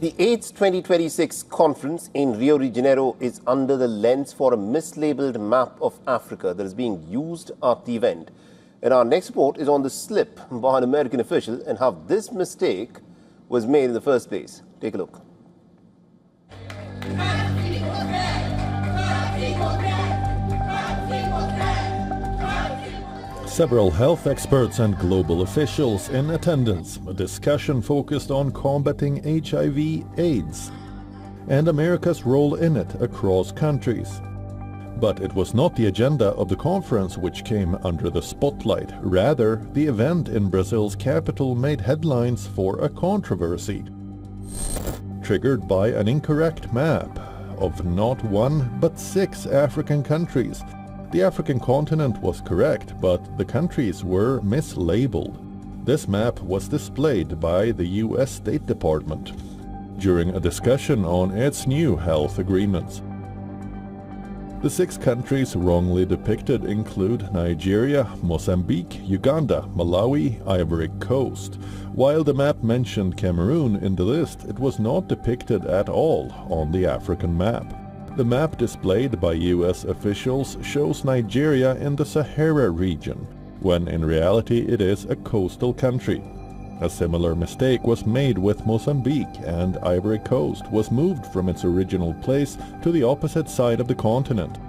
The 8th 2026 conference in Rio de Janeiro is under the lens for a mislabeled map of Africa that is being used at the event. And our next report is on the slip by an American official and how this mistake was made in the first place. Take a look. Several health experts and global officials in attendance. A discussion focused on combating HIV/AIDS and America's role in it across countries. But it was not the agenda of the conference which came under the spotlight. Rather, the event in Brazil's capital made headlines for a controversy, triggered by an incorrect map of not one but 6 African countries. The African continent was correct, but the countries were mislabeled. This map was displayed by the US State Department during a discussion on its new health agreements. The 6 countries wrongly depicted include Nigeria, Mozambique, Uganda, Malawi, Ivory Coast. While the map mentioned Cameroon in the list, it was not depicted at all on the African map. The map displayed by US officials shows Nigeria in the Sahara region, when in reality it is a coastal country. A similar mistake was made with Mozambique, and Ivory Coast was moved from its original place to the opposite side of the continent.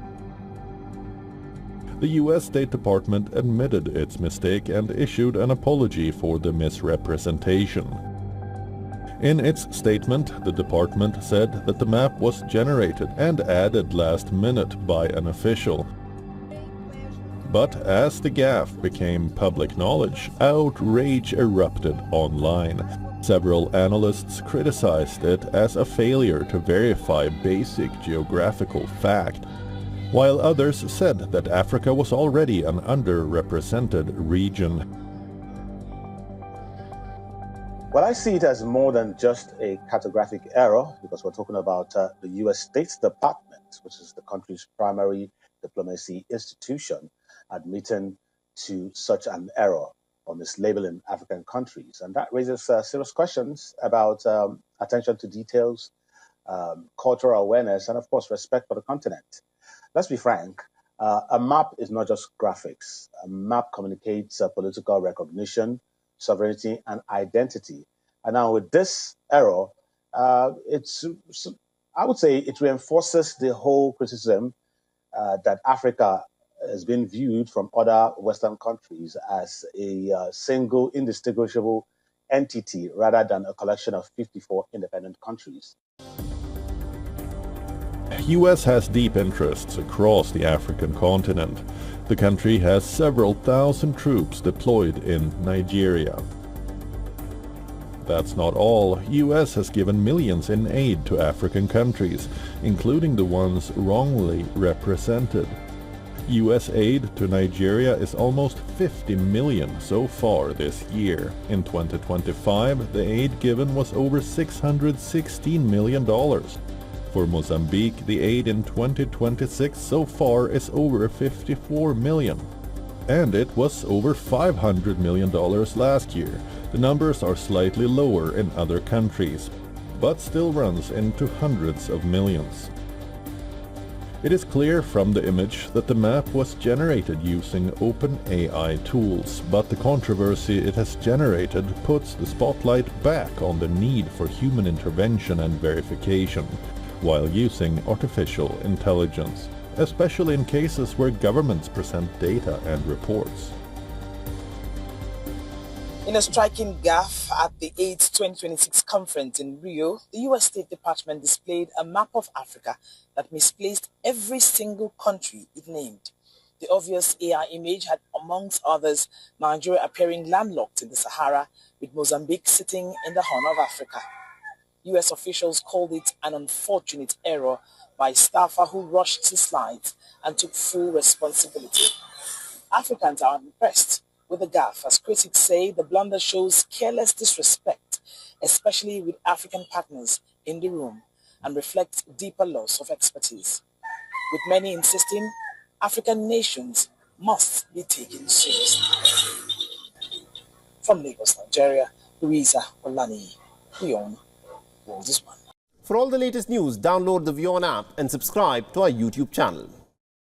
The US State Department admitted its mistake and issued an apology for the misrepresentation. In its statement, the department said that the map was generated and added last minute by an official. But as the gaffe became public knowledge, outrage erupted online. Several analysts criticized it as a failure to verify basic geographical fact, while others said that Africa was already an underrepresented region. Well, I see it as more than just a cartographic error, because we're talking about the U.S. State Department, which is the country's primary diplomacy institution, admitting to such an error or mislabeling African countries. And that raises serious questions about attention to details, cultural awareness, and of course, respect for the continent. Let's be frank, a map is not just graphics. A map communicates political recognition, sovereignty, and identity. And now with this error, I would say it reinforces the whole criticism that Africa has been viewed from other Western countries as a single, indistinguishable entity rather than a collection of 54 independent countries. US has deep interests across the African continent. The country has several thousand troops deployed in Nigeria. That's not all. US has given millions in aid to African countries, including the ones wrongly represented. US aid to Nigeria is almost 50 million so far this year. In 2025, the aid given was over $616 million. For Mozambique, the aid in 2026 so far is over 54 million. And it was over $500 million last year. The numbers are slightly lower in other countries, but still runs into hundreds of millions. It is clear from the image that the map was generated using openai tools, but the controversy it has generated puts the spotlight back on the need for human intervention and verification, while using artificial intelligence, especially in cases where governments present data and reports. In a striking gaffe at the 8th 2026 conference in Rio, the US State Department displayed a map of Africa that misplaced every single country it named. The obvious AI image had, amongst others, Nigeria appearing landlocked in the Sahara, with Mozambique sitting in the Horn of Africa. US officials called it an unfortunate error by a staffer who rushed the slides and took full responsibility. Africans are impressed with the gaffe, as critics say the blunder shows careless disrespect, especially with African partners in the room, and reflects deeper loss of expertise. With many insisting African nations must be taken seriously. From Lagos, Nigeria, Louisa Olani, Kuyon. this one. For all the latest news, download the WION app and subscribe to our YouTube channel.